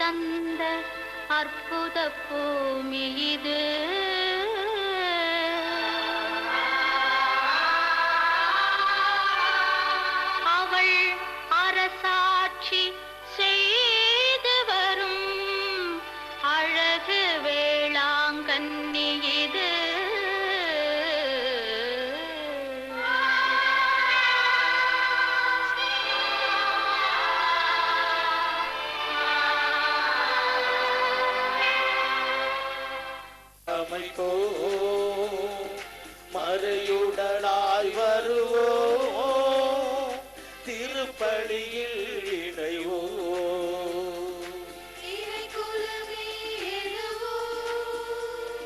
தந்த அற்புத பூமி இது. அவள் அரசாட்சி செய்து வரும் அழகு வேளாங்கண்ணி இது. மறையுடலாய் வருவோம், திருப்பலியில் இணைவோம். இறைக்குலமே எழுவோம்,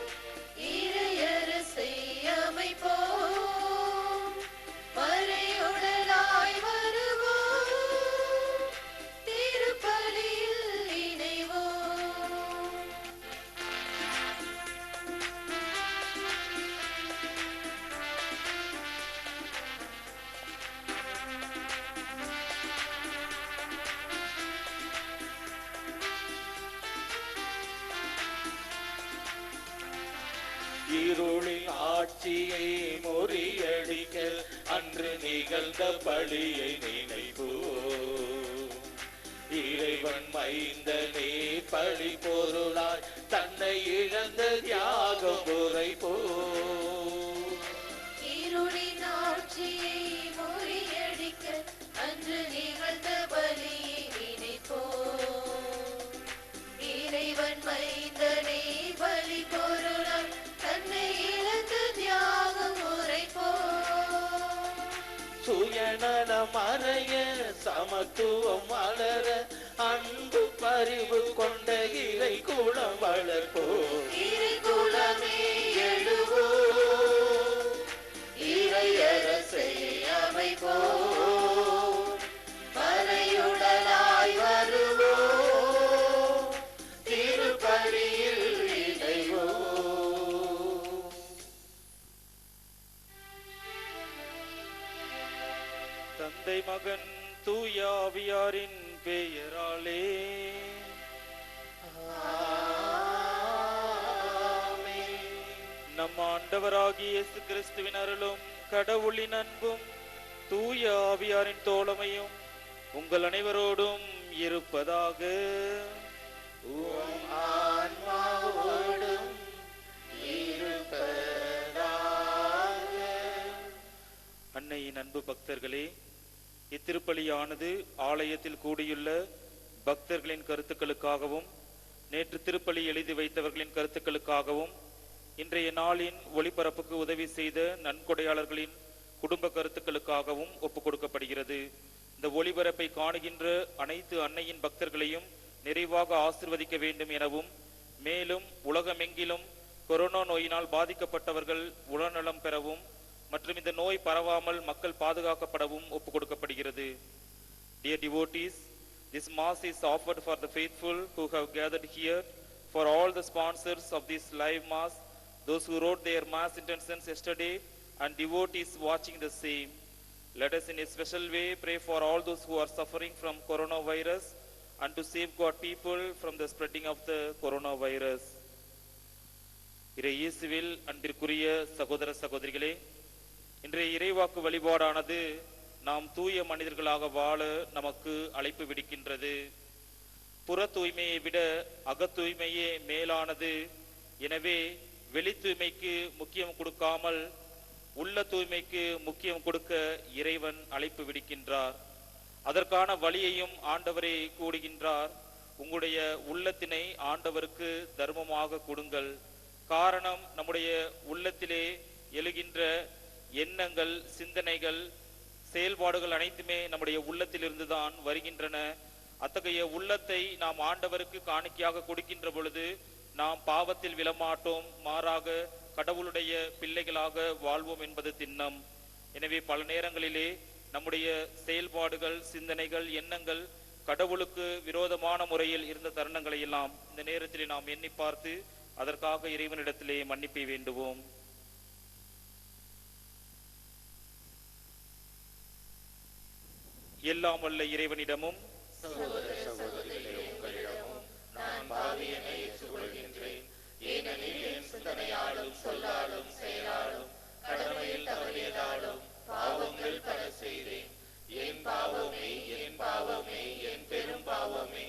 இறையரசை அமைப்போம். மறையுடலாய் வருவோம், திருப்பலியில் இணைவோம். இருளின் ஆட்சியை முறியடிக்க அன்று நிகழ்ந்த பலியை நினைப்போம். இறைவன் மைந்தனே பழி பொருளாய் தன்னை இழந்த தியாகம் உரைப்போம். இருளின் ஆட்சியை முறியடிக்க அன்று நிகழ்ந்த பலியை நினைப்போம். இறைவன் மைந்தனே பலி பொருளாய் தன்னை இழந்த தியாகம் உரைப்போம். சுயநலம் மறைய சமத்துவம் வளர அன்பு பரிவு கொண்ட இறை குலம் வளர்ப்போம். இறைக்குலமே எழுவோம், இறையரசை அமைப்போம். மறையுடலாய் வருவோம், திருப்பலியில் இணைவோம். தந்தை மகன் தூய ஆவியாரின் பெயராலே நம் ஆண்டவராகிய இயேசு கிறிஸ்துவின் அருளும் கடவுளின் அன்பும் தூய ஆவியாரின் தோழமையும் உங்கள் அனைவரோடும் இருப்பதாக. உம் ஆன்மாவோடும் இருப்பதாக. அன்னையின் அன்பு பக்தர்களே, இத்திருப்பலியானது ஆலயத்தில் கூடியுள்ள பக்தர்களின் கருத்துக்களுக்காகவும் நேற்று திருப்பலி எழுதி வைத்தவர்களின் கருத்துக்களுக்காகவும் இன்றைய நாளின் ஒளிபரப்புக்கு உதவி செய்த நன்கொடையாளர்களின் குடும்ப கருத்துக்களுக்காகவும் ஒப்புக் கொடுக்கப்படுகிறது. இந்த ஒளிபரப்பை காணுகின்ற அனைத்து அன்னையின் பக்தர்களையும் நிறைவாக ஆசிர்வதிக்க வேண்டும் எனவும், மேலும் உலகமெங்கிலும் கொரோனா நோயினால் பாதிக்கப்பட்டவர்கள் உடல்நலம் பெறவும் மற்றும் இந்த நோய் பரவாமல் மக்கள் பாதுகாக்கப்படவும் ஒப்புக் கொடுக்கப்படுகிறது. Dear devotees, this mass is offered for the faithful who have gathered here, for all the sponsors of this live mass, those who wrote their mass intentions yesterday, and devotees watching the same. Let us in a special way pray for all those who are suffering from coronavirus and to safeguard people from the spreading of the coronavirus. இறை இயேசுவில் அன்பிற்குரிய சகோதர சகோதரிகளே, இன்றைய இறைவாக்கு வழிபாடானது நாம் தூய மனிதர்களாக வாழ நமக்கு அழைப்பு விடுக்கின்றது. புற தூய்மையை விட அக தூய்மையே மேலானது. எனவே வெளி தூய்மைக்கு முக்கியம் கொடுக்காமல் உள்ள தூய்மைக்கு முக்கியம் கொடுக்க இறைவன் அழைப்பு விடுக்கின்றார். அதற்கான வழியையும் ஆண்டவரே கூறுகின்றார். உங்களுடைய உள்ளத்தினை ஆண்டவருக்கு தர்மமாக கொடுங்கள். காரணம், நம்முடைய உள்ளத்திலே எழுகின்ற எண்ணங்கள், சிந்தனைகள், செயல்பாடுகள் அனைத்துமே நம்முடைய உள்ளத்திலிருந்துதான் வருகின்றன. அத்தகைய உள்ளத்தை நாம் ஆண்டவருக்கு காணிக்கையாக கொடுக்கின்ற பொழுது நாம் பாவத்தில் விழமாட்டோம், மாறாக கடவுளுடைய பிள்ளைகளாக வாழ்வோம் என்பது திண்ணம். எனவே பல நேரங்களிலே நம்முடைய செயல்பாடுகள், சிந்தனைகள், எண்ணங்கள் கடவுளுக்கு விரோதமான முறையில் இருந்த தருணங்களை எல்லாம் இந்த நேரத்திலே நாம் எண்ணி பார்த்து அதற்காக இறைவனிடத்திலே மன்னிப்பை வேண்டுவோம். எல்லாம் வல்ல இறைவனிடமும் சகோதர சகோதரிகளே, உங்களிடமும் பாவியனை ஏற்றுக்கொள்கின்றேன். ஏனெனில் என் சிந்தனையாலும் சொல்லாலும் செயலாலும் கடமையில் தவறியதாலும் பாவங்கள் பல செய்தேன். என் பாவமே, என் பாவமே, என் பெரும் பாவமே.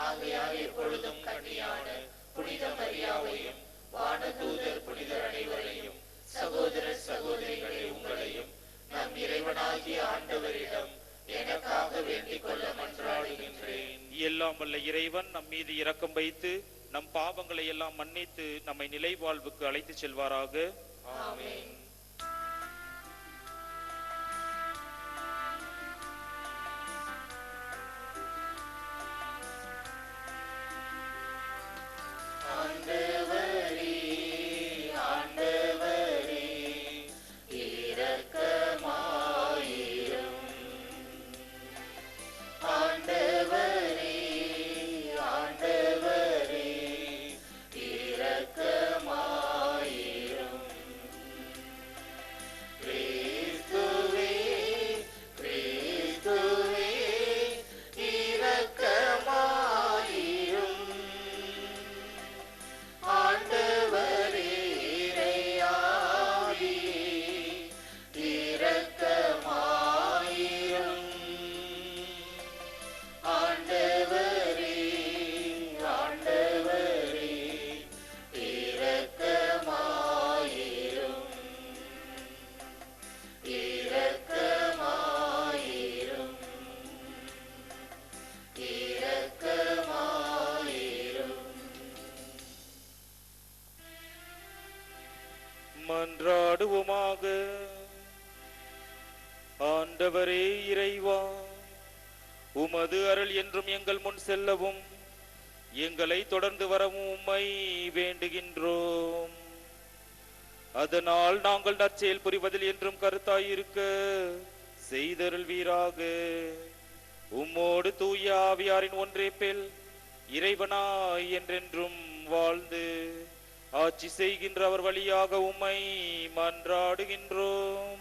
ஆகையால் எப்பொழுதும் கன்னியான புனித மரியாவையும் வானதூதர் புனிதர் அனைவரையும் சகோதர சகோதரிகளை உங்களையும் நம் இறைவனாகிய ஆண்டவரிடம் எனக்காக வேண்டிக் கொள்ள மன்றாடுகின்றேன். எல்லாம் வல்ல இறைவன் நம் மீது இரக்கம் வைத்து நம் பாவங்களை எல்லாம் மன்னித்து நம்மை நிலை வாழ்வுக்கு அழைத்து செல்வாராக. ஆமென். ஆண்டவரே, ஆண்டவரே, இரக்கமாயிரும். ஆண்டவரே, ஆண்டவரே, இரக்கமாயிரும். கிறிஸ்துவே, கிறிஸ்துவே, இரக்கமாயிரும். ஆண்டவரே, இறையாவியே, இரக்கமாயிரும். ஆண்டவரே, ஆண்டவரே, இரக்கமாயிரும். இரக்கமாயிரும். இரக்கமாயிரும். மன்றாடுவோமாக. ஆண்டவரே இறைவா, உமது அருள் என்றும் எங்கள் முன் செல்லவும் எங்களை தொடர்ந்து வரவும் உம்மை வேண்டுகின்றோம். அதனால் நாங்கள் நற்செயல் புரிவதில் என்றும் கருத்தாயிருக்க செய்தருள்வீராக. உம்மோடு தூய ஆவியாரின் ஒன்றேப்பில் இறைவனாய் என்றென்றும் வாழ்ந்து ஆட்சி செய்கின்ற அவர் வழியாக உம்மை மன்றாடுகின்றோம்.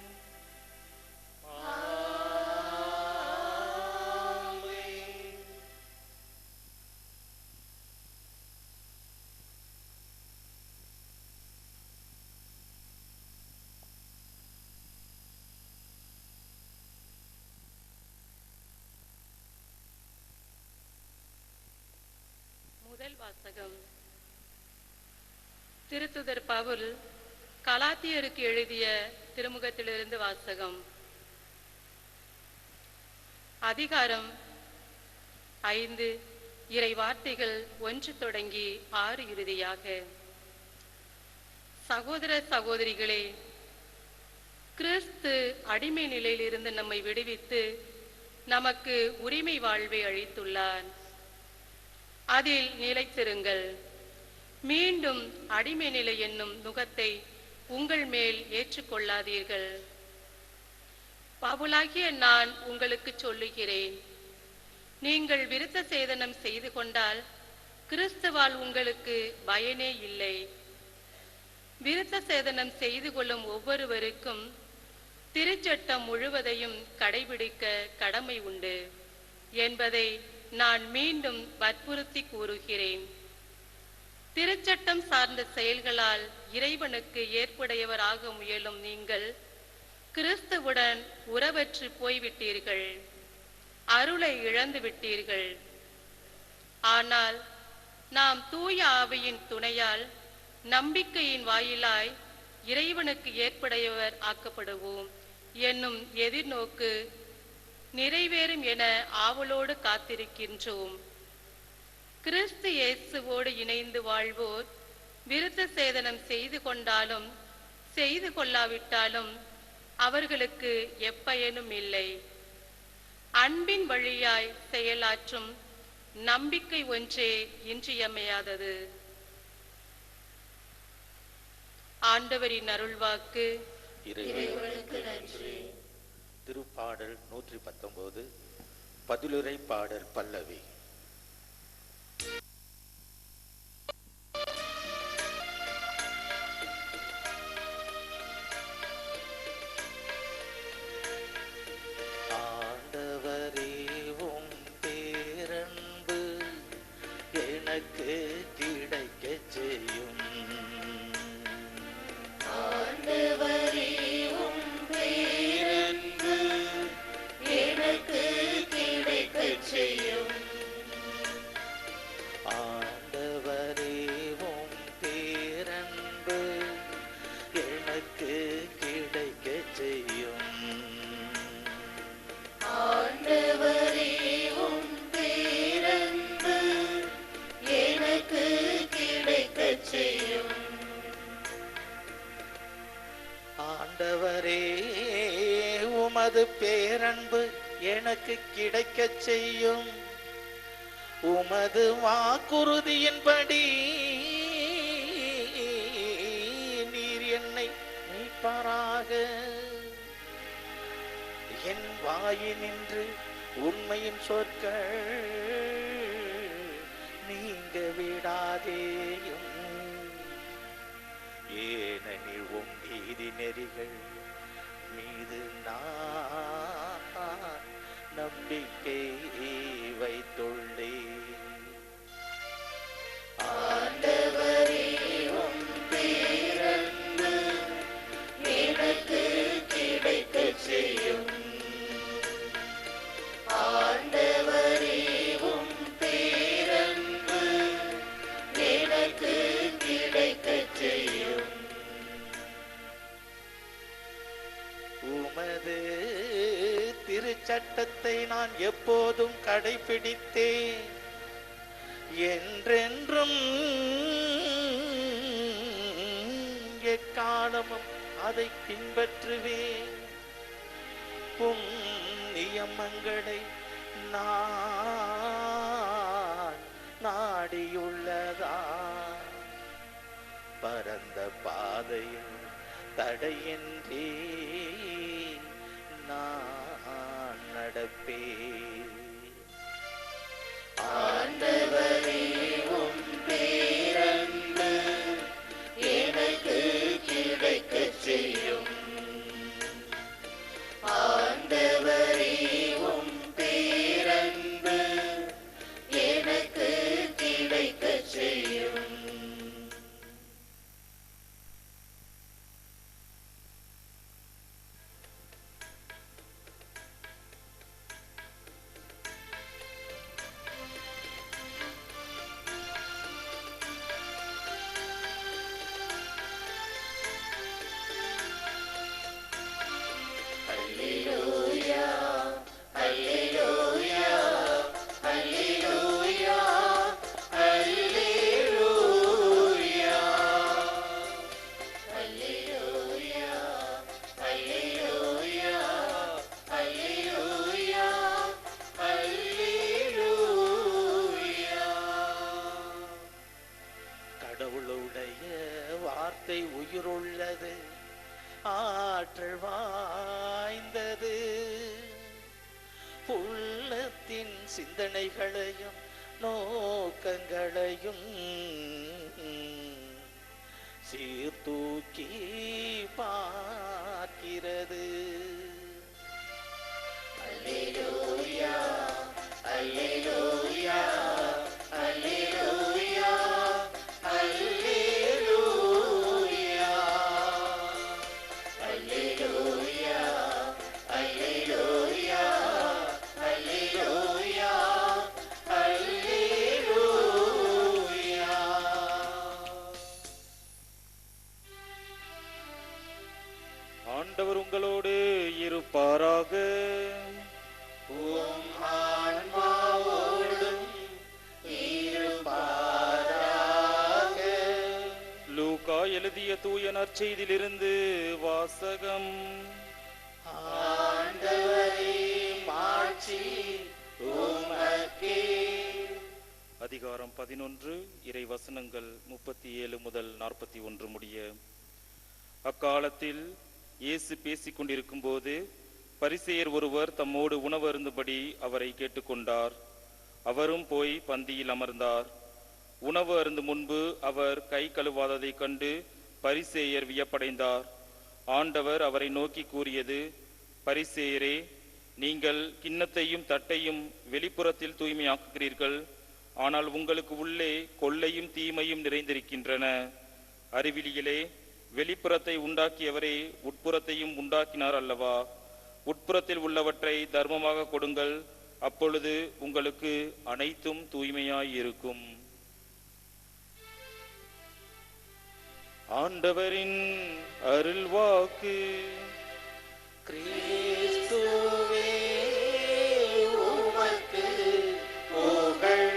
முதல் வாசகம். திருத்துதர் பவுல் கலாத்தியருக்கு எழுதிய திருமுகத்திலிருந்து வாசகம். அதிகாரம் 5, இறை வார்த்தைகள் 1 தொடங்கி 6 இறுதியாக. சகோதர சகோதரிகளே, கிறிஸ்து அடிமை நிலையிலிருந்து நம்மை விடுவித்து நமக்கு உரிமை வாழ்வை அளித்துள்ளார். அதில் நிலைத்திருங்கள். மீண்டும் அடிமை நிலை என்னும் நுகத்தை உங்கள் மேல் ஏற்றுக்கொள்ளாதீர்கள். பவுலாகிய நான் உங்களுக்கு சொல்லுகிறேன், நீங்கள் விருத்த சேதனம் செய்து கொண்டால் கிறிஸ்துவால் உங்களுக்கு பயனே இல்லை. விருத்த சேதனம் செய்து கொள்ளும் ஒவ்வொருவருக்கும் திருச்சட்டம் முழுவதையும் கடைபிடிக்க கடமை உண்டு என்பதை நான் மீண்டும் வற்புறுத்தி கூறுகிறேன். திருச்சட்டம் சார்ந்த செயல்களால் இறைவனுக்கு ஏற்புடையவராக முயலும் நீங்கள் கிறிஸ்துவுடன் உறவற்று போய்விட்டீர்கள், அருளை இழந்து விட்டீர்கள். ஆனால் நாம் தூய ஆவியின் துணையால் நம்பிக்கையின் வாயிலாய் இறைவனுக்கு ஏற்புடையவர் ஆக்கப்படுவோம் என்னும் எதிர்நோக்கு நிறைவேறும் என ஆவலோடு காத்திருக்கின்றோம். கிறிஸ்து இயேசுவோடு இணைந்து வாழ்வோர் விருத்த சேதனம் செய்து கொண்டாலும் செய்து கொள்ளாவிட்டாலும் அவர்களுக்கு எப்பயனும் இல்லை. அன்பின் வழியாய் செயலாற்றும் நம்பிக்கை ஒன்றே இன்றியமையாதது. ஆண்டவரின் அருள்வாக்கு. இறைவனுக்கு நன்றி. திருப்பாடல் 119 பதிலுரை பாடல் பல்லவி. ஆண்டவரே உம் பேரன்பு எனக்கு செய்யும். ஆண்டவரே உம் பேரன்பு எனக்கு கிடைக்கச் செய்யும். ஆண்டவரே உமது பேரன்பு எனக்கு கிடைக்கச் செய்யும். உமது வாக்குறுதியின்படி நீர் என்னை மீட்பாராக. என் வாயினின்று உண்மையின் சொற்கள் நீங்க விடாதேயும். ஏனெனில் உம் நீதி நெறிகள் மீது நான் நம்பிக்கை வைத்துள்ளேன். ஆண்டவரே உம் பேரன்பு எனக்கு கிடைக்கச் செய்யும். ஆண்டவரே உம் பேரன்பு எனக்கு கிடைக்கச் செய்யும். உமது திருச்சட்டத்தை நான் எப்போதும் கடைபிடித்தேன். என்றென்றும் எக்காலமும் அதை பின்பற்றுவேன். உம் நியமங்களை நான் நாடியுள்ளதா. பரந்த பாதையில் தடையின்றி நான் நடப்பேன். ஆண்டவரே உம் பேரன்பு எனக்கு கிடைக்கச் செய்யும். ஆண்டவரே உம் பேரன்பு எனக்கு கிடைக்கச் செய்யும். கடவுளுடைய வார்த்தை உயிருள்ளது, ஆற்றல் வாய்ந்தது. உள்ளத்தின் சிந்தனைகளையும் நோக்கங்களையும் சீர்தூக்கி பார்க்கிறது. அல்லேலூயா அல்லேலூயா அல்லேலூயா அல்லேலூயா அல்லேலூயா அல்லேலூயா அல்லேலூயா அல்லேலூயா. ஆண்டவர் உங்களோடு இருப்பாராக. உம் ஆன்மாவோடும் இருப்பாராக. லூக்கா எழுதிய தூய நற்செய்தியிலிருந்து வாசகம். ஆண்டவரே மாட்சி உமக்கே. அதிகாரம் 11 இறை வசனங்கள் 37 முதல் 41 முடிய. அக்காலத்தில் இயேசு பேசிக் கொண்டிருக்கும் போது பரிசேயர் ஒருவர் தம்மோடு உணவு அருந்தும்படி அவரை கேட்டுக்கொண்டார். அவரும் போய் பந்தியில் அமர்ந்தார். உணவு அருந்தும் முன்பு அவர் கை கழுவாததைக் கண்டு பரிசேயர் வியப்படைந்தார். ஆண்டவர் அவரை நோக்கி கூறியது, பரிசேயரே, நீங்கள் கிண்ணத்தையும் தட்டையும் வெளிப்புறத்தில் தூய்மையாக்குகிறீர்கள், ஆனால் உங்களுக்கு உள்ளே கொள்ளையும் தீமையும் நிறைந்திருக்கின்றன. அறிவிலிகளே, வெளிப்புறத்தை உண்டாக்கியவரே உட்புறத்தையும் உண்டாக்கினார் அல்லவா? உட்புறத்தில் உள்ளவற்றை தர்மமாக கொடுங்கள், அப்பொழுது உங்களுக்கு அனைத்தும் தூய்மையாயிருக்கும். ஆண்டவரின் அருள்வாக்கு. கிறிஸ்துவே உமக்கு புகழ்.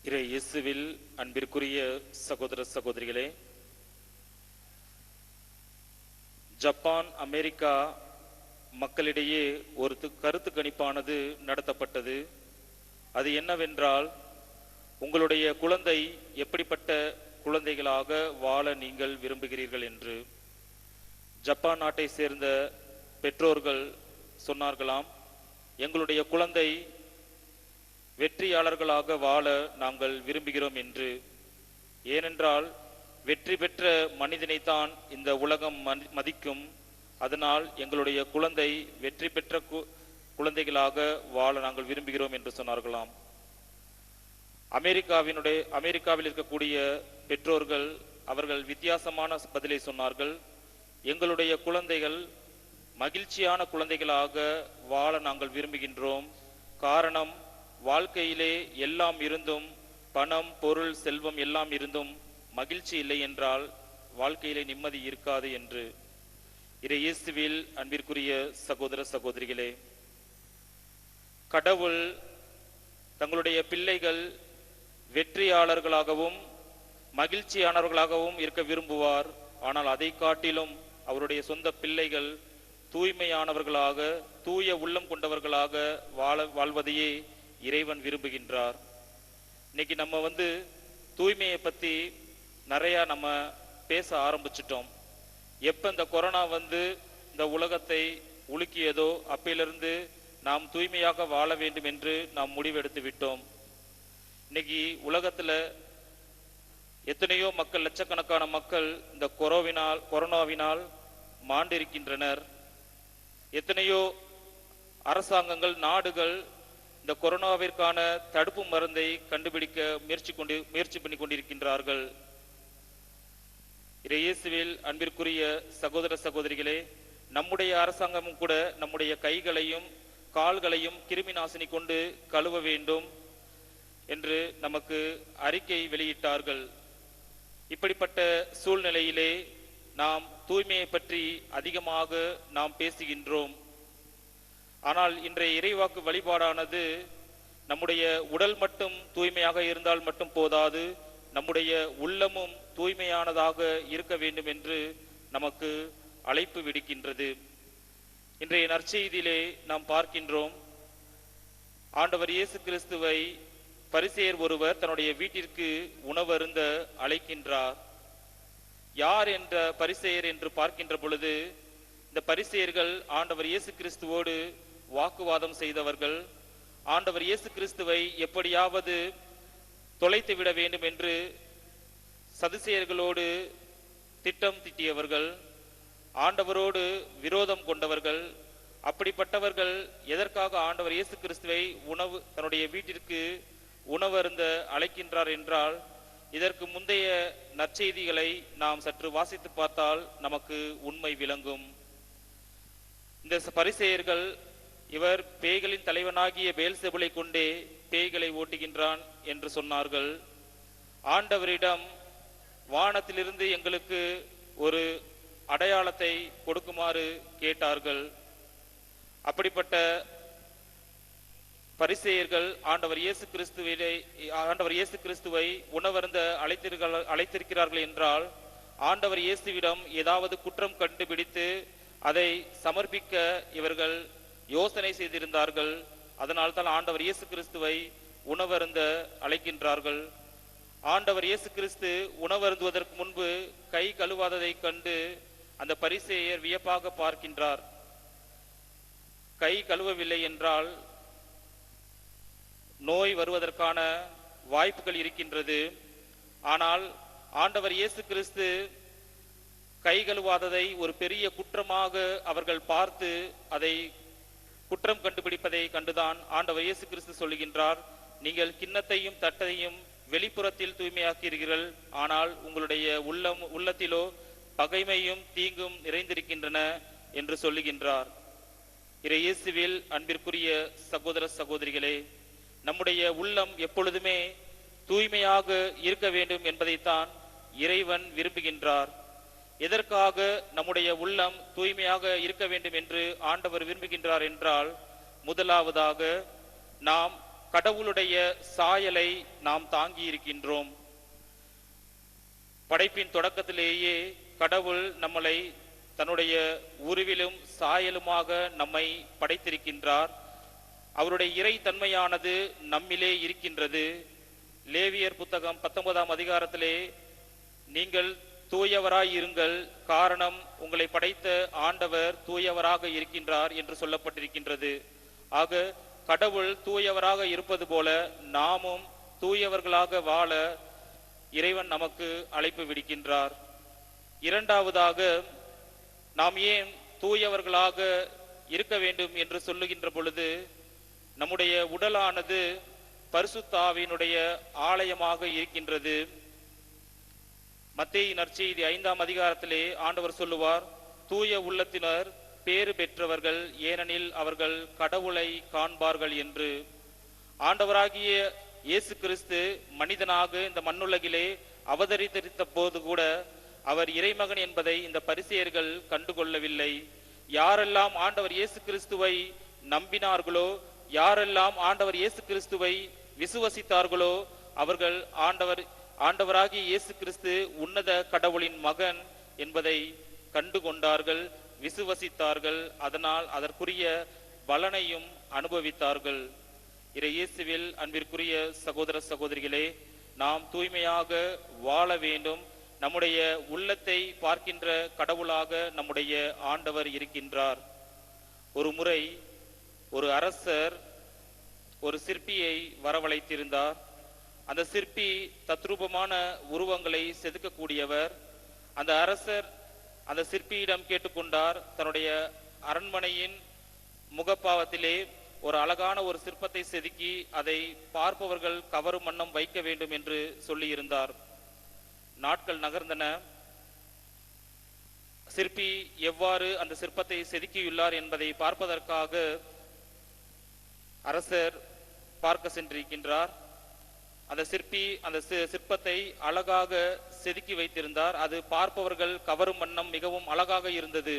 இறை இயேசுவில் அன்பிற்குரிய சகோதர சகோதரிகளே, ஜப்பான் அமெரிக்கா மக்களிடையே ஒரு கருத்து கணிப்பானது நடத்தப்பட்டது. அது என்னவென்றால், உங்களுடைய குழந்தை எப்படிப்பட்ட குழந்தைகளாக வாழ நீங்கள் விரும்புகிறீர்கள் என்று. ஜப்பான் நாட்டை சேர்ந்த பெற்றோர்கள் சொன்னார்களாம், எங்களுடைய குழந்தை வெற்றியாளர்களாக வாழ நாங்கள் விரும்புகிறோம் என்று. ஏனென்றால் வெற்றி பெற்ற மனிதனைத்தான் இந்த உலகம் மதிக்கும். அதனால் எங்களுடைய குழந்தை வெற்றி பெற்ற குழந்தைகளாக வாழ நாங்கள் விரும்புகிறோம் என்று சொன்னார்களாம். அமெரிக்காவில் இருக்கக்கூடிய பெற்றோர்கள் அவர்கள் வித்தியாசமான பதிலை சொன்னார்கள். எங்களுடைய குழந்தைகள் மகிழ்ச்சியான குழந்தைகளாக வாழ நாங்கள் விரும்புகின்றோம். காரணம், வாழ்க்கையிலே எல்லாம் இருந்தும், பணம் பொருள் செல்வம் எல்லாம் இருந்தும் மகிழ்ச்சி இல்லை என்றால் வாழ்க்கையிலே நிம்மதி இருக்காது என்று. இறை இயேசுவில் அன்பிற்குரிய சகோதர சகோதரிகளே, கடவுள் தங்களுடைய பிள்ளைகள் வெற்றியாளர்களாகவும் மகிழ்ச்சியானவர்களாகவும் இருக்க விரும்புவார். ஆனால் அதை காட்டிலும் அவருடைய சொந்த பிள்ளைகள் தூய்மையானவர்களாக, தூய உள்ளம் கொண்டவர்களாக வாழ்வதையே இறைவன் விரும்புகின்றார். இன்னைக்கு நம்ம தூய்மையை பத்தி நிறைய நம்ம பேச ஆரம்பிச்சிட்டோம். எப்ப இந்த கொரோனா இந்த உலகத்தை உலுக்கியதோ அப்பையிலிருந்து நாம் தூய்மையாக வாழ வேண்டும் என்று நாம் முடிவெடுத்து விட்டோம். இன்னைக்கு உலகத்துல எத்தனையோ மக்கள், லட்சக்கணக்கான மக்கள் இந்த கொரோனாவினால் மாண்டிருக்கின்றனர். எத்தனையோ அரசாங்கங்கள், நாடுகள் இந்த கொரோனாவிற்கான தடுப்பு மருந்தை கண்டுபிடிக்க முயற்சி பண்ணி கொண்டிருக்கின்றார்கள். இயேசுவில் அன்பிற்குரிய சகோதர சகோதரிகளே, நம்முடைய அரசாங்கமும் கூட நம்முடைய கைகளையும் கால்களையும் கிருமி நாசினி கொண்டு கழுவ வேண்டும் என்று நமக்கு அறிக்கை வெளியிட்டார்கள். இப்படிப்பட்ட சூழ்நிலையிலே நாம் தூய்மையை பற்றி அதிகமாக நாம் பேசுகின்றோம். ஆனால் இன்றைய இறைவாக்கு வழிபாடானது நம்முடைய உடல் மட்டும் தூய்மையாக இருந்தால் மட்டும் போதாது, நம்முடைய உள்ளமும் தூய்மையானதாக இருக்க வேண்டும் என்று நமக்கு அழைப்பு விடுக்கின்றது. இன்றைய நற்செய்தியிலே நாம் பார்க்கின்றோம், ஆண்டவர் இயேசு கிறிஸ்துவை பரிசேயர் ஒருவர் தன்னுடைய வீட்டிற்கு உணவருந்த அழைக்கின்றார். யார் என்ற பரிசேயர் என்று பார்க்கின்ற பொழுது, இந்த பரிசேயர்கள் ஆண்டவர் இயேசு கிறிஸ்துவோடு வாக்குவாதம் செய்தவர்கள். ஆண்டவர் இயேசு கிறிஸ்துவை எப்படியாவது தொலைத்து விட வேண்டும் என்று சதுசேயர்களோடு திட்டம் தீட்டியவர்கள், ஆண்டவரோடு விரோதம் கொண்டவர்கள். அப்படிப்பட்டவர்கள் எதற்காக ஆண்டவர் இயேசு கிறிஸ்துவை தன்னுடைய வீட்டிற்கு உணவருந்த அழைக்கின்றார் என்றால், இதற்கு முந்தைய நற்செய்திகளை நாம் சற்று வாசித்து பார்த்தால் நமக்கு உண்மை விளங்கும். இந்த பரிசேயர்கள், இவர் பேய்களின் தலைவனாகிய பெயல்செபூலை கொண்டே பேய்களை ஓட்டுகின்றான் என்று சொன்னார்கள். ஆண்டவரிடம் வானத்திலிருந்து எங்களுக்கு ஒரு அடையாளத்தை கொடுக்குமாறு கேட்டார்கள். அப்படிப்பட்ட பரிசேயர்கள் ஆண்டவர் இயேசு கிறிஸ்துவை உணவருந்த அழைத்திருக்கிறார்கள் என்றால், ஆண்டவர் இயேசுவிடம் ஏதாவது குற்றம் கண்டுபிடித்து அதை சமர்ப்பிக்க இவர்கள் யோசனை செய்திருந்தார்கள். அதனால் தான் ஆண்டவர் இயேசு கிறிஸ்துவை உணவருந்த அழைக்கின்றார்கள். ஆண்டவர் இயேசு கிறிஸ்து உணவருந்துவதற்கு முன்பு கை கழுவாததை கண்டு அந்த பரிசேயர் வியப்பாக பார்க்கின்றார். கை கழுவவில்லை என்றால் நோய் வருவதற்கான வாய்ப்புகள் இருக்கின்றது. ஆனால் ஆண்டவர் இயேசு கிறிஸ்து கை கழுவாததை ஒரு பெரிய குற்றமாக அவர்கள் பார்த்து அதை குற்றம் கண்டுபிடிப்பதை கண்டுதான் ஆண்டவர் இயேசு கிறிஸ்து சொல்லுகின்றார், நீங்கள் கிண்ணத்தையும் தட்டையும் வெளிப்புறத்தில் தூய்மையாக்கிறீர்கள், ஆனால் உங்களுடைய உள்ளத்திலோ பகைமையும் தீங்கும் நிறைந்திருக்கின்றன என்று சொல்லுகின்றார். இயேசுவில் அன்பிற்குரிய சகோதர சகோதரிகளே, நம்முடைய உள்ளம் எப்பொழுதுமே தூய்மையாக இருக்க வேண்டும் என்பதைத்தான் இறைவன் விரும்புகின்றார். எதற்காக நம்முடைய உள்ளம் தூய்மையாக இருக்க வேண்டும் என்று ஆண்டவர் விரும்புகின்றார் என்றால், முதலாவதாக நாம் கடவுளுடைய சாயலை நாம் தாங்கி இருக்கின்றோம். படைப்பின் தொடக்கத்திலேயே கடவுள் நம்மளை தன்னுடைய உருவிலும் சாயலுமாக நம்மை படைத்திருக்கின்றார். அவருடைய இறை தன்மையானது நம்மிலே இருக்கின்றது. லேவியர் புத்தகம் 19ஆம் அதிகாரத்திலே, நீங்கள் தூயவராய் இருங்கள், காரணம் உங்களை படைத்த ஆண்டவர் தூயவராக இருக்கின்றார் என்று சொல்லப்பட்டிருக்கின்றது. ஆக கடவுள் தூயவராக இருப்பது போல நாமும் தூயவர்களாக வாழ இறைவன் நமக்கு அழைப்பு விடுக்கின்றார். இரண்டாவதாக, நாம் ஏன் தூயவர்களாக இருக்க வேண்டும் என்று சொல்லுகின்ற பொழுது, நம்முடைய உடலானது பரிசுத்த ஆவியினுடைய ஆலயமாக இருக்கின்றது. மத்தேயு நற்செய்தி 5ஆம் அதிகாரத்திலே ஆண்டவர் சொல்லுவார், தூய உள்ளத்தினர் பேறு பெற்றவர்கள், ஏனெனில் அவர்கள் கடவுளை காண்பார்கள் என்று. ஆண்டவராகிய இயேசு கிறிஸ்து மனிதனாக இந்த மண்ணுலகிலே அவதரித்த போது கூட அவர் இறைமகன் என்பதை இந்த பரிசேயர்கள் கண்டுகொள்ளவில்லை. யாரெல்லாம் ஆண்டவர் இயேசு கிறிஸ்துவை நம்பினார்களோ, யாரெல்லாம் ஆண்டவர் இயேசு கிறிஸ்துவை விசுவசித்தார்களோ, அவர்கள் ஆண்டவராகிய இயேசு கிறிஸ்து உன்னத கடவுளின் மகன் என்பதை கண்டுகொண்டார்கள், விசுவசித்தார்கள். அதனால் அதற்குரிய பலனையும் அனுபவித்தார்கள். இயேசுவில் அன்பிற்குரிய சகோதர சகோதரிகளே, நாம் தூய்மையாக வாழ வேண்டும். நம்முடைய உள்ளத்தை பார்க்கின்ற கடவுளாக நம்முடைய ஆண்டவர் இருக்கின்றார். ஒரு முறை ஒரு அரசர் ஒரு சிற்பியை வரவழைத்திருந்தார். அந்த சிற்பி தத்ரூபமான உருவங்களை செதுக்கக்கூடியவர். அந்த அரசர் அந்த சிற்பியிடம் கேட்டுக்கொண்டார், தன்னுடைய அரண்மனையின் முகப்பாவத்திலே ஒரு அழகான ஒரு சிற்பத்தை செதுக்கி அதை பார்ப்பவர்கள் கவரும் வண்ணம் வைக்க வேண்டும் என்று சொல்லியிருந்தார். நாட்கள் நகர்ந்தன. சிற்பி எவ்வாறு அந்த சிற்பத்தை செதுக்கியுள்ளார் என்பதை பார்ப்பதற்காக அரசர் பார்க்க சென்றிருக்கின்றார். அந்த சிற்பி அந்த சிற்பத்தை அழகாக செதுக்கி வைத்திருந்தார். அது பார்ப்பவர்கள் கவரும் வண்ணம் மிகவும் அழகாக இருந்தது.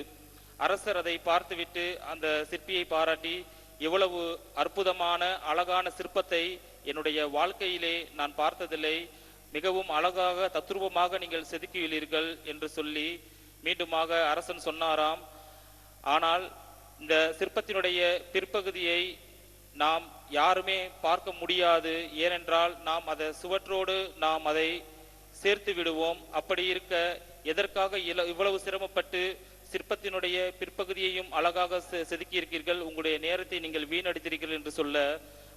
அரசர் அதை பார்த்துவிட்டு அந்த சிற்பியை பாராட்டி, எவ்வளவு அற்புதமான அழகான சிற்பத்தை என்னுடைய வாழ்க்கையிலே நான் பார்த்ததில்லை, மிகவும் அழகாக தத்ரூபமாக நீங்கள் செதுக்கியுள்ளீர்கள் என்று சொல்லி மீண்டுமாக அரசன் சொன்னாராம், ஆனால் இந்த சிற்பத்தினுடைய பிற்பகுதியை நாம் யாருமே பார்க்க முடியாது. ஏனென்றால் நாம் அதை சுவற்றோடு நாம் அதை சேர்த்து விடுவோம். அப்படி இருக்க எதற்காக இவ்வளவு சிரமப்பட்டு சிற்பத்தினுடைய பிற்பகுதியையும் அழகாக செதுக்கி இருக்கீர்கள், உங்களுடைய நேரத்தை நீங்கள் வீணடித்தீர்கள் என்று சொல்ல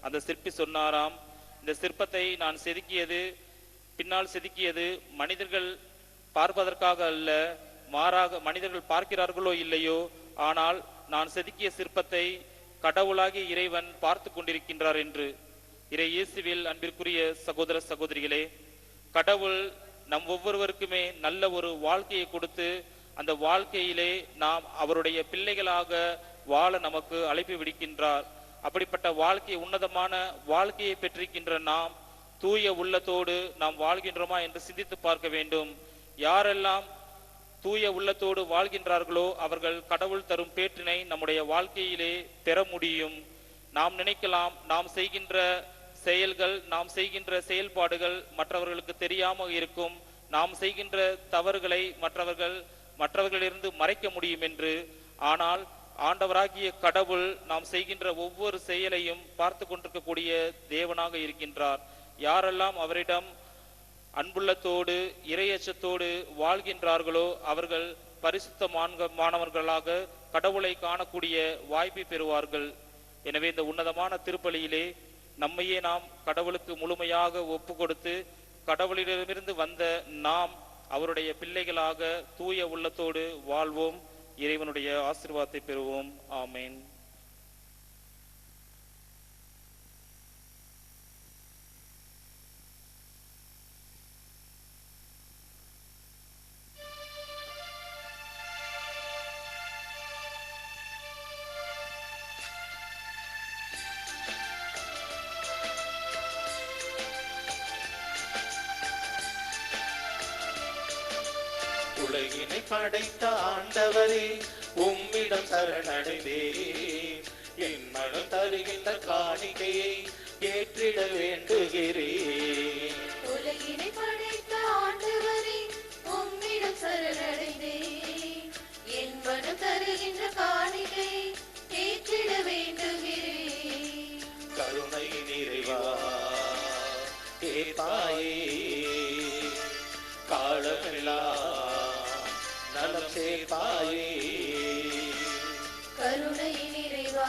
அந்த சிற்பி சொன்னாராம், இந்த சிற்பத்தை நான் பின்னால் செதுக்கியது மனிதர்கள் பார்ப்பதற்காக அல்ல, மாறாக மனிதர்கள் பார்க்கிறார்களோ இல்லையோ, ஆனால் நான் செதுக்கிய சிற்பத்தை கடவுளாகிய இறைவன் பார்த்து கொண்டிருக்கின்றார் என்று. இயேசுவில் அன்பிற்குரிய சகோதர சகோதரிகளே, கடவுள் நம் ஒவ்வொருவருக்குமே நல்ல ஒரு வாழ்க்கையை கொடுத்து அந்த வாழ்க்கையிலே நாம் அவருடைய பிள்ளைகளாக வாழ நமக்கு அழைப்பு விடுக்கின்றார். அப்படிப்பட்ட வாழ்க்கை, உன்னதமான வாழ்க்கையை பெற்றிருக்கின்ற நாம் தூய உள்ளத்தோடு நாம் வாழ்கின்றோமா என்று சிந்தித்து பார்க்க வேண்டும். யாரெல்லாம் தூய உள்ளத்தோடு வாழ்கின்றார்களோ அவர்கள் கடவுள் தரும் பேற்றினை நம்முடைய வாழ்க்கையிலே பெற முடியும். நாம் நினைக்கலாம், நாம் செய்கின்ற செயல்கள், நாம் செய்கின்ற செயல்பாடுகள் மற்றவர்களுக்கு தெரியாமல் இருக்கும், நாம் செய்கின்ற தவறுகளை மற்றவர்களிலிருந்து மறைக்க முடியும் என்று. ஆனால் ஆண்டவராகிய கடவுள் நாம் செய்கின்ற ஒவ்வொரு செயலையும் பார்த்து கொண்டிருக்கக்கூடிய தேவனாக இருக்கின்றார். யாரெல்லாம் அவரிடம் அன்புள்ளத்தோடு இறையச்சத்தோடு வாழ்கின்றார்களோ அவர்கள் பரிசுத்தமானவர்களாக கடவுளை காணக்கூடிய வாய்ப்பை பெறுவார்கள். எனவே இந்த உன்னதமான திருப்பலியிலே நம்மையே நாம் கடவுளுக்கு முழுமையாக ஒப்பு கொடுத்து கடவுளிடமிருந்து வந்த நாம் அவருடைய பிள்ளைகளாக தூய உள்ளத்தோடு வாழ்வோம். இறைவனுடைய ஆசீர்வாதத்தை பெறுவோம். ஆமேன். உலகினை படைத்த ஆண்டவரே உம்மிடம் சரணடைந்தேன். என் மனம் தருகின்ற காணிக்கையை ஏற்றிட வேண்டுகிறேன். உலகினை படைத்த ஆண்டவரே உம்மிடம் சரணடைந்தேன். என் மனம் தருகின்ற காணிக்கை ஏற்றிட வேண்டுகிறேன். கருணை நிறைவா ஏ தாயே, காலமெல்லாம் நலம் சேர்ப்பாயே. கருணை நிறைவா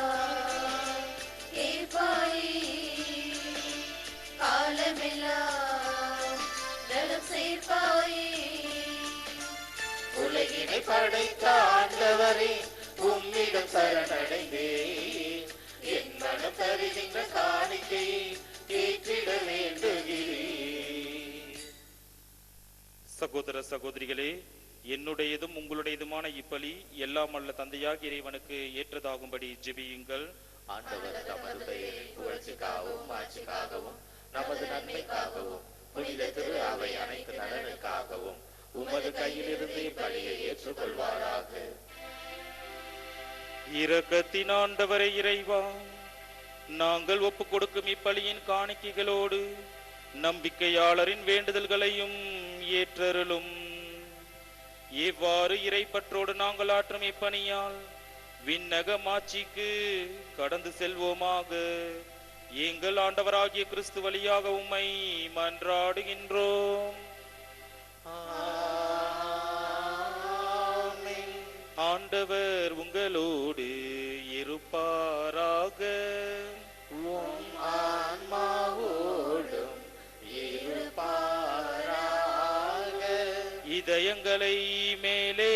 ஏற்பாயே, காலமெல்லாம் நலம் சேர்ப்பாயே. உலகினை படைத்த ஆண்டவரே உம்மிடம் சரணடைந்தேன். என் மனம் தருகின்ற காணிக்கையை ஏற்றிட வேண்டுகிறேன். சகோதர சகோதரிகளே, என்னுடையதும் உங்களுடையதுமான இப்பலி எல்லாம் அல்ல தந்தையாக இறைவனுக்கு ஏற்றதாகும்படி ஜெபியுங்கள். ஆண்டவர் தமது பெயரின் புகழ்ச்சிக்காகவும் ஆட்சிக்காகவும் நமது நன்மைக்காகவும் புனித திரு அவை அனைத்து நலனுக்காகவும் உமது கையிலிருந்து இப்பலியை ஏற்றுக்கொள்வாராக. இரக்கத்தின் ஆண்டவரை இறைவா, நாங்கள் ஒப்புக் கொடுக்கும் இப்பலியின் காணிக்கைகளோடு நம்பிக்கையாளரின் வேண்டுதல்களையும் ஏற்றருளும். இவ்வாறு இறைப்பற்றோடு நாங்கள் ஆற்றும் இப்பணியால் விண்ணக மாட்சிக்கு கடந்து செல்வோமாக. எங்கள் ஆண்டவராகிய கிறிஸ்து வழியாக உம்மை மன்றாடுகின்றோம். ஆமென். ஆண்டவர் உங்களோடு இருப்பாராக. உம் ஆன்மாவோடும் இருப்பாராக. இதயங்களை மேலே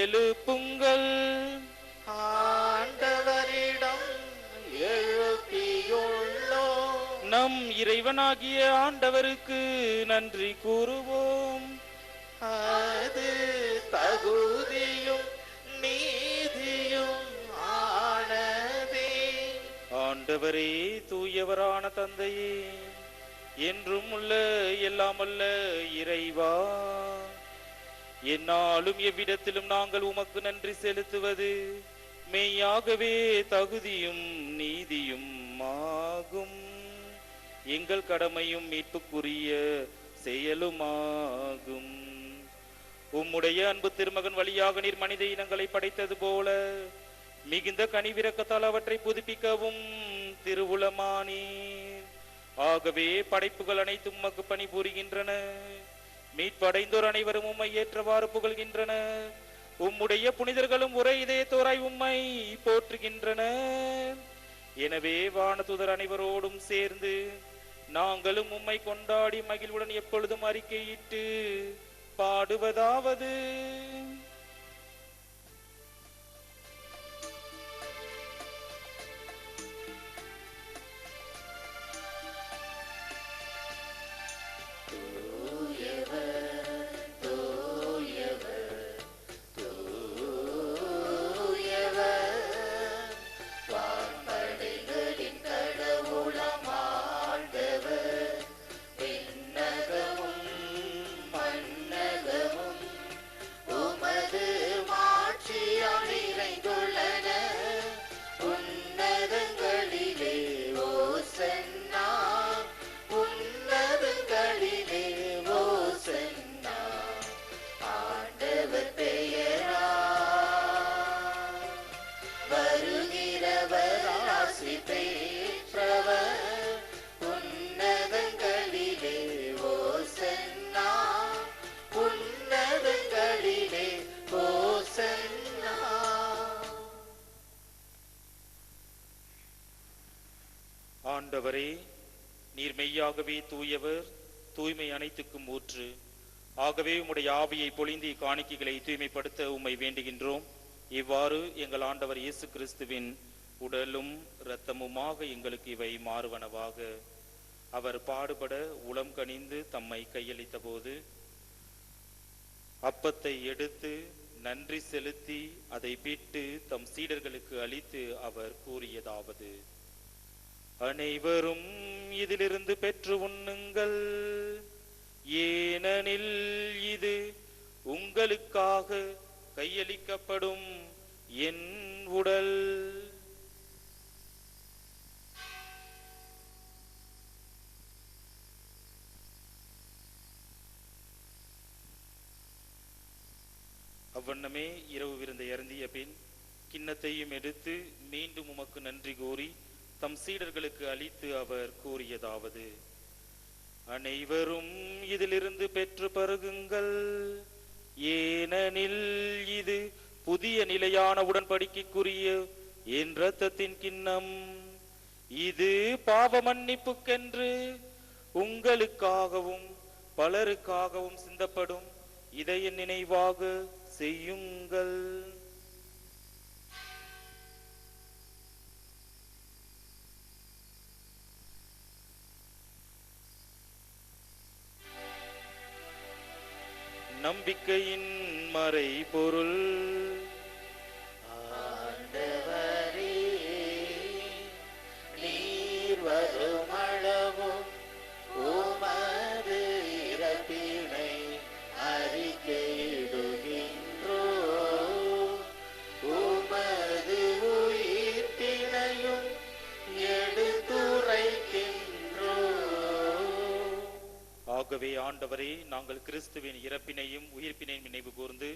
எழுப்புங்கள். ஆண்டவரிடம் எழுப்பியுள்ளோம். நம் இறைவனாகிய ஆண்டவருக்கு நன்றி கூறுவோம். அது தகுதியும் நீதியும் ஆனதே. ஆண்டவரே, தூயவரான தந்தையே, என்றும் உள்ள எல்லாமல்ல இறைவா, என்னாலும் எவ்விடத்திலும் நாங்கள் உமக்கு நன்றி செலுத்துவது மெய்யாகவே தகுதியும் நீதியும் ஆகும். எங்கள் கடமையும் மீட்புக்குரிய செயலுமாகும். உம்முடைய அன்பு திருமகன் வழியாக நீர் மனித இனங்களை படைத்தது போல மிகுந்த கனிவிரக்கத்தால் அவற்றை புதுப்பிக்கவும் திருவுளமானீர். ஆகவே படைப்புகள் அனைத்தும் உமக்கு பணிபுரிகின்றன. மீட்படைந்தோர் அனைவரும் உம்மை ஏற்றவாறு புகழ்கின்றன. உம்முடைய புனிதர்களும் ஒரே இதயத்தோராய் உம்மை போற்றுகின்றன. எனவே வானதூதர் அனைவரோடும் சேர்ந்து நாங்களும் உம்மை கொண்டாடி மகிழ்வுடன் எப்பொழுதும் அறிக்கையிட்டு பாடுவதாவது: ஆண்டவரே, நீர் மெய்யாகவே தூயவர், தூய்மை அனைத்துக்கும் ஊற்று. ஆகவே உம்முடைய ஆவியை பொழிந்து காணிக்கைகளை தூய்மைப்படுத்த உம்மை வேண்டுகின்றோம். இவ்வாறு எங்கள் ஆண்டவர் இயேசு கிறிஸ்துவின் உடலும் இரத்தமுமாக எங்களுக்கு இவை மாறுவனவாக. அவர் பாடுபட உளம் கனிந்து தம்மை கையளித்த போது அப்பத்தை எடுத்து நன்றி செலுத்தி அதை பிட்டு தம் சீடர்களுக்கு அளித்து அவர் கூறியதாவது: அனைவரும் இதிலிருந்து பெற்று உண்ணுங்கள், ஏனெனில் இது உங்களுக்காக கையளிக்கப்படும் என் உடல். அவ்வண்ணமே இரவு விருந்தை அருந்திய பின் கிண்ணத்தையும் எடுத்து மீண்டும் உமக்கு நன்றி கூறி தம் சீடர்களுக்கு அளித்து அவர் கூறியதாவது: அனைவரும் இதிலிருந்து பெற்று பருகுங்கள், ஏனெனில் இது புதிய நிலையான உடன்படிக்கைக்குரிய என் இரத்தத்தின் கிண்ணம். இது பாவ மன்னிப்புக்கென்று உங்களுக்காகவும் பலருக்காகவும் சிந்தப்படும். இதை என் நினைவாக செய்யுங்கள். நம்பிக்கையின் மறைபொருள். ஆண்டவரே, நீர் வருமளவும் உமது இறப்பினை அறிக்கையிடுகின்றோம், உமது உயிர்ப்பினையும் எடுத்துரைக்கின்றோம். ஆகவே ஆண்டவரே, நாங்கள் கிறிஸ்துவின் இறப்பினையும் உயிர்ப்பினையும் நினைவு கூர்ந்து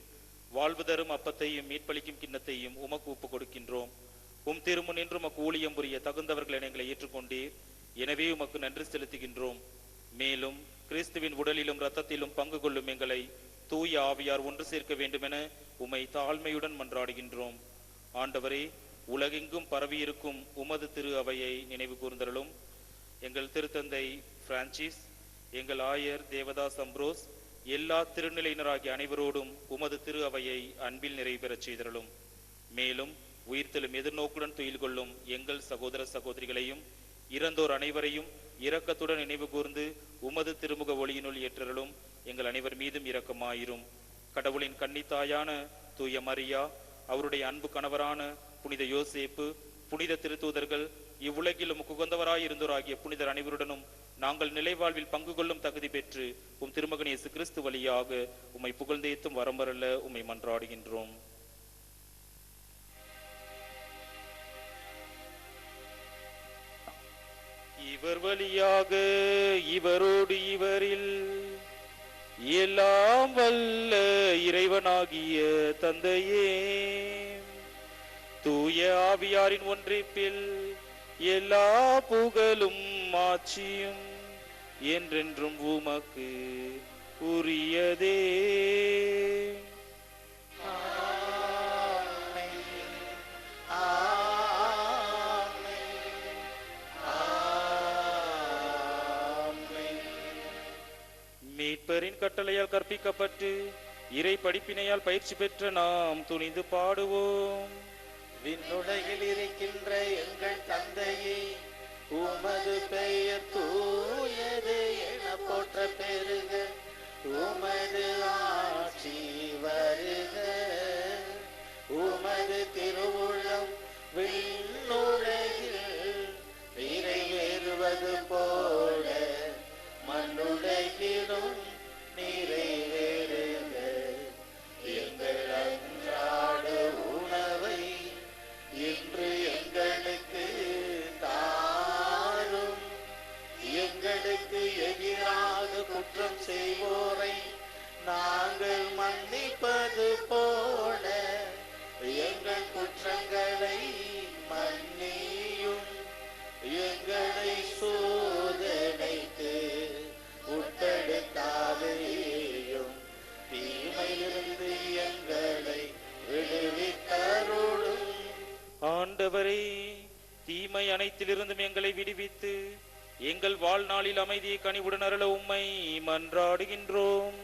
வாழ்வு தரும் அப்பத்தையும் மீட்பளிக்கும் கிண்ணத்தையும் உமக்கு ஒப்புக் கொடுக்கின்றோம். உம் திருமுன் என்று உமக்கு ஊழியம் புரிய தகுந்தவர்கள் எங்களை ஏற்றுக்கொண்டீர். எனவே உமக்கு நன்றி செலுத்துகின்றோம். மேலும் கிறிஸ்துவின் உடலிலும் இரத்தத்திலும் பங்கு கொள்ளும் எங்களை தூய ஆவியார் ஒன்று சேர்க்க வேண்டுமென உம்மை தாழ்மையுடன் மன்றாடுகின்றோம். ஆண்டவரே, உலகெங்கும் பரவியிருக்கும் உமது திரு அவையை நினைவு கூர்ந்தருளும். எங்கள் திருத்தந்தை பிரான்சிஸ், எங்கள் ஆயர் தேவதாஸ் அம்ப்ரோஸ், எல்லா திருநிலையினராகிய அனைவரோடும் உமது திரு அவையை அன்பில் நிறைவேறச் செய்தருளும். மேலும் உயிர்த்தெழும் எதிர்நோக்குடன் துயில் கொள்ளும் எங்கள் சகோதர சகோதரிகளையும் இறந்தோர் அனைவரையும் இரக்கத்துடன் நினைவு கூர்ந்து உமது திருமுக ஒளியினுள் ஏற்றருளும். எங்கள் அனைவர் மீதும் இரக்கமாயிரும். கடவுளின் கன்னித்தாயான தூய மரியா, அவருடைய அன்பு கணவரான புனித யோசேப்பு, புனித திருத்தூதர்கள், இவ்வுலகில் உமக்கு உகந்தவராய் இருந்தோராகிய புனிதர் அனைவருடனும் நாங்கள் நிலைவாழ்வில் பங்கு கொள்ளும் தகுதி பெற்று உம் திருமகன் இயேசு கிறிஸ்து வழியாக உம்மை புகழ்ந்தேத்தும் வரம்பரல்ல உம்மை மன்றாடுகின்றோம். இவர் வழியாக இவரோடு இவரில் எல்லாம் வல்ல இறைவனாகிய தந்தையே, தூய ஆவியாரின் ஒன்றிப்பில் எல்லா புகழும் ஆட்சியும் என்றென்றும் உமக்கு உரியதே. மீட்பரின் கட்டளையால் கற்பிக்கப்பட்டு இறை படிப்பினையால் பயிற்சி பெற்ற நாம் துணிந்து பாடுவோம். விண்ணுலகில் இருக்கின்ற எங்கள் தந்தையே, உமது பெயர் தூயது என போற்ற பெருக, உமது ஆட்சி வருக, உமது திருவுள்ளம் விண்ணுலகில் நிறைவேறுவது போல மண்ணுலகிலும் நிறைவேறுக. எங்கள் அன்றாட உணவை இன்று எங்களுக்கு தாரும். எங்களுக்கு எதிராக குற்றம் செய்வோரை நாங்கள் மன்னிப்பது போல எங்கள் குற்றங்களை மன்னியும். எங்களை சோதனைக்கு உட்படுத்தாதேயும், தீமையிலிருந்து எங்களை விடுவித்தருளும். ஆண்டவரே, தீமை அனைத்திலிருந்தும் எங்களை விடுவித்து எங்கள் வாழ்நாளில் அமைதியை கனிவுடன் அருள உம்மை மன்றாடுகின்றோம்.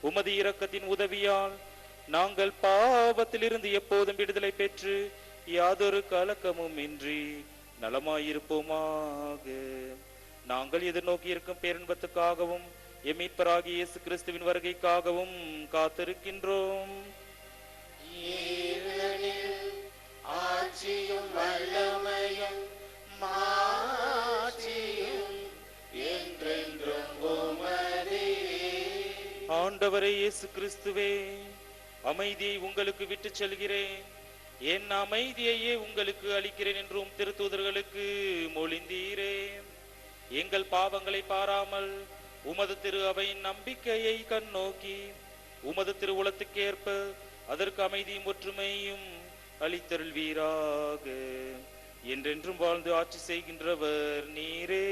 உமது இரக்கத்தின் உதவியால் நாங்கள் பாவத்திலிருந்து எப்போதும் விடுதலை பெற்று யாதொரு கலக்கமும் இன்றி நலமாயிருப்போமாக. நாங்கள் எதிர்நோக்கி இருக்கும் பேரன்பத்துக்காகவும் எம்மீட்பராகிய இயேசு கிறிஸ்துவின் வருகைக்காகவும் காத்திருக்கின்றோம். ஆட்சியும் வல்லமையும் மாட்சியும் என்றென்றும் உமதே. ஆண்டவரே இயேசு கிறிஸ்துவே, அமைதியை உங்களுக்கு விட்டுச் செல்கிறேன், என் அமைதியையே உங்களுக்கு அளிக்கிறேன் என்றும் திருத்தூதர்களுக்கு மொழிந்தீரே. எங்கள் பாவங்களை பாராமல் உமது திரு அவையின் நம்பிக்கையை கண்ணோக்கி உமது திருவுளத்துக்கேற்ப அதற்கு அமைதியும் ஒற்றுமையும் அளித்தருள்வீராக. என்றென்றும் வாழ்ந்து ஆட்சி செய்கின்றவர் நீரே.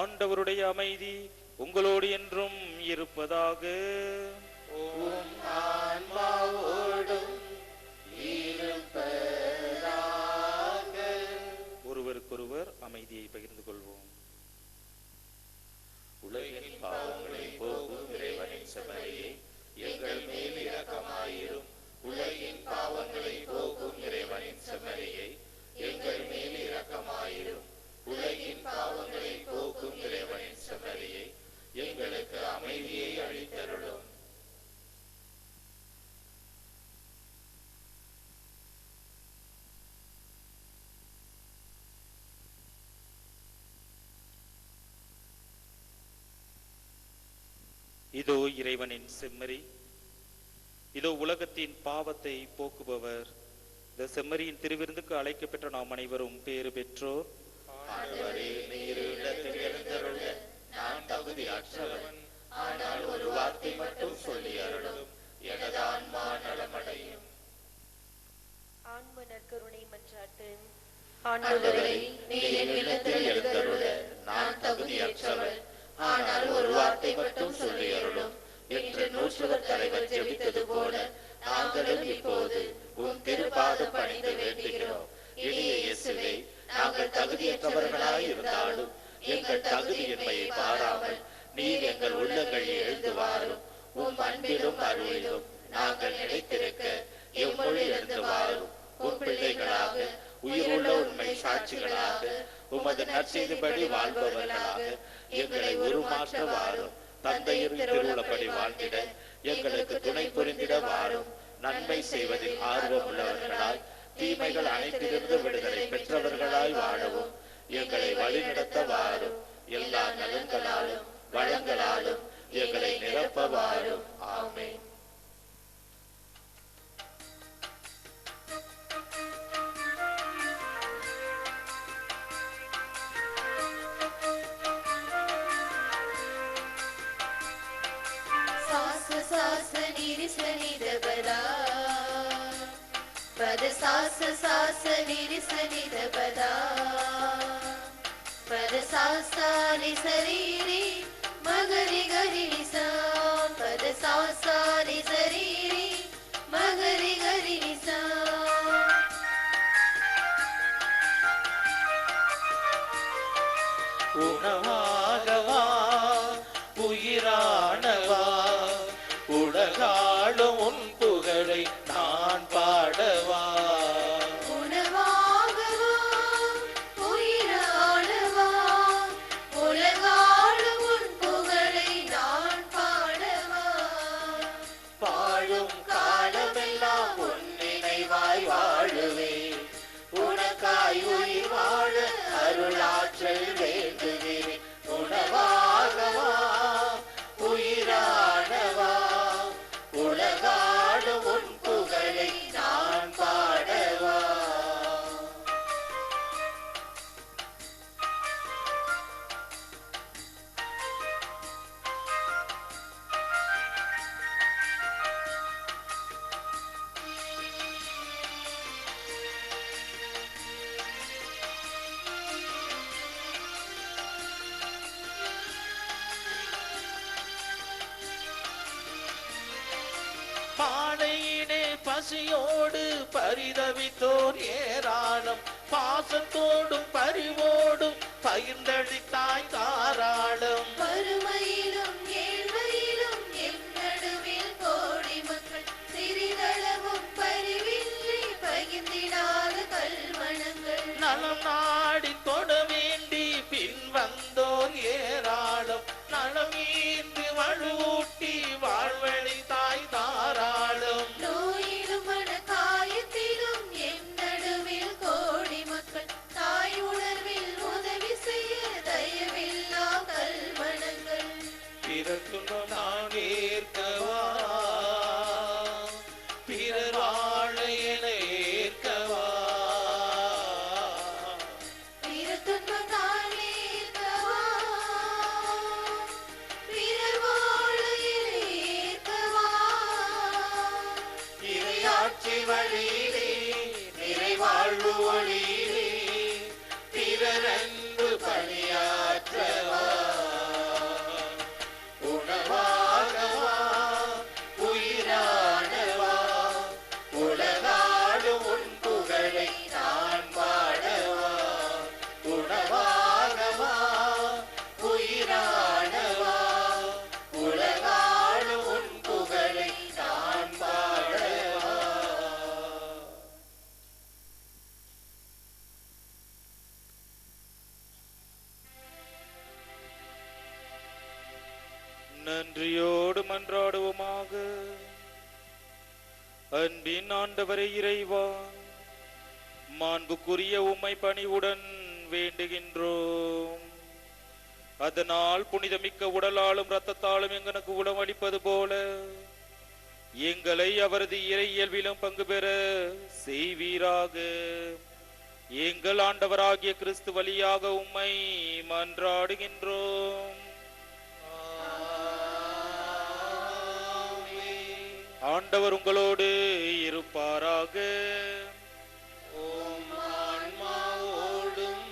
ஆண்டவருடைய அமைதி உங்களோடு என்றும் இருப்பதாக. ஒருவருக்கொருவர் அமைதியை பகிர்ந்து கொள்வோம். உலகின் பாவங்களை போக்கும் இறைவனின் செம்மறியே, எங்கள் மேல் இரக்கமாயிரும். உலகின் பாவங்களை போக்கும் இறைவனின் செம்மறியே, எங்கள் மேல் இரக்கமாயிரும். உலகின் பாவங்களை போக்கும் இறைவனின் செம்மறியே, எங்களுக்கு அமைதியை அளித்தருளும். இதோ இறைவனின் செம்மறி, இதோ உலகத்தின் பாவத்தை போக்குபவர். இந்த செம்மறியின் திருவிருந்துக்கு அழைக்கப்பெற்ற நாம் அனைவரும் பேறு பெற்றோர். ஆண்டவரே, நீர் இல்லத்தில் எழுந்தருள நான் தகுதியற்றவன். ஆனால் ஒரு வார்த்தை மட்டும் சொல்லி அருளும், எனது ஆன்மா நலமடையும். ஆன்ம நற்கருணை மன்றாட்டு. ஆண்டவரே, நீர் என் இல்லத்தில் எழுந்தருள நான் தகுதியற்றவன். ஆனால் ஒரு வார்த்தை மட்டும் சொல்லி அருளும் என்று நூற்றுவர் தலைவர் ஜெபித்தது போல நாங்களும் இப்போது உன் திருப்பாத பணிந்து வேண்டுகிறோம். இனிய இயேசுவே, நாங்கள் தகுதியற்றவர்களாய் இருந்தாலும் எங்கள் தகுதியின்மையை பாராமல் நீர் எங்கள் உள்ளங்களில் எழுந்துவாரும். உம் அன்பிலும் அருளிலும் நாங்கள் நிலைத்திருக்க எம்மொழி எழுந்துவாரும். உன் பிள்ளைகளாக, உயிருள்ள உண்மை சாட்சிகளாக, உமது நற்செய்திபடி வாழ்பவர்களாக எங்களை உருமாற்ற வாரும். தந்தையின் திருவுளப்படி வாழ்ந்திட எங்களுக்கு துணை புரிந்திட வாரும். நன்மை செய்வதில் ஆர்வம் உள்ளவர்களாய், தீமைகள் அனைத்திலிருந்து விடுதலை பெற்றவர்களாய் வாழவும் எங்களை வழிநடத்த வாரும். எல்லா நலன்களாலும் வளங்களாலும் எங்களை நிரப்ப வாரும். ஆமென். சாச நிரி சனித பதா, பத சாச நிரி சனித பதா, பத சாசானி சரீரி மகரி கரி நிசா, பத சாசானி சரீரி மகரி கரி நிசா. உணவாகவா உயிரானவா, உலகாளும் உன் புகழை நான் பாடவா. உணவாகவா உயிரானவா, உலகாளும் உன் புகழை நான் பாடவா. வாழும் காலமெல்லாம் உன் நினைவாய் வாழுவே, உனக்காய் உயிர் வாழ அருளாற்றல் வேண்டுகிறேன். உணவாகவா உயிரானவா, உலகாளும் உன் புகழை நான் பாடவா. பானையினே பசியோடு பரிதவித்தோர் ஏராளம், பாசத்தோடும் பரிவோடும் பகிர்ந்தளித்தாய் தாராளம். வறுமையிலும் ஏழ்மையிலும் எம் நடுவில் கோடி மக்கள் சிறிதளவும் பரிவின்றி பகிர்ந்திடாத கல்மணங்கள். நலம் நாடி தொட வேண்டி பின் வந்தோர் ஏராளம், நலம் ஈந்து வலுவூட்டி வாழ்வழித்தாய் தாராளம். நோயிலும் மனக்காயத்திலும் எம் நடுவில் கோடி மக்கள் தாய் உணர்வில் உதவி செய்ய தயவில்லா அன்பின் ஆண்டவரே இறைவா, மாண்புக்குரிய உம்மை பணிவுடன் வேண்டுகின்றோம். அதனால் புனிதமிக்க உடலாலும் இரத்தத்தாலும் எங்களுக்கு உணவளிப்பது போல எங்களை அவரது இறை இயல்பிலும் பங்கு பெற செய்வீராக. எங்கள் ஆண்டவராகிய கிறிஸ்து வழியாக உம்மை மன்றாடுகின்றோம். ஆண்டவர் உங்களோடு இருப்பாராக. உம் ஆன்மாவோடும்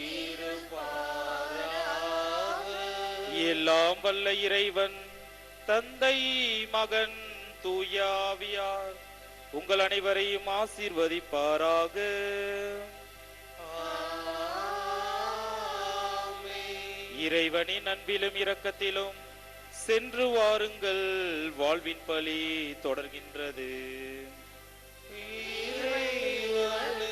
இருப்பாராக. எல்லாம் வல்ல இறைவன் தந்தை, மகன், தூய ஆவியார் உங்கள் அனைவரையும் ஆசீர்வதிப்பாராக. இறைவனின் அன்பிலும் இரக்கத்திலும் சென்று வாருங்கள். வாழ்வின் பலி தொடர்கின்றது. இறைவனுக்கு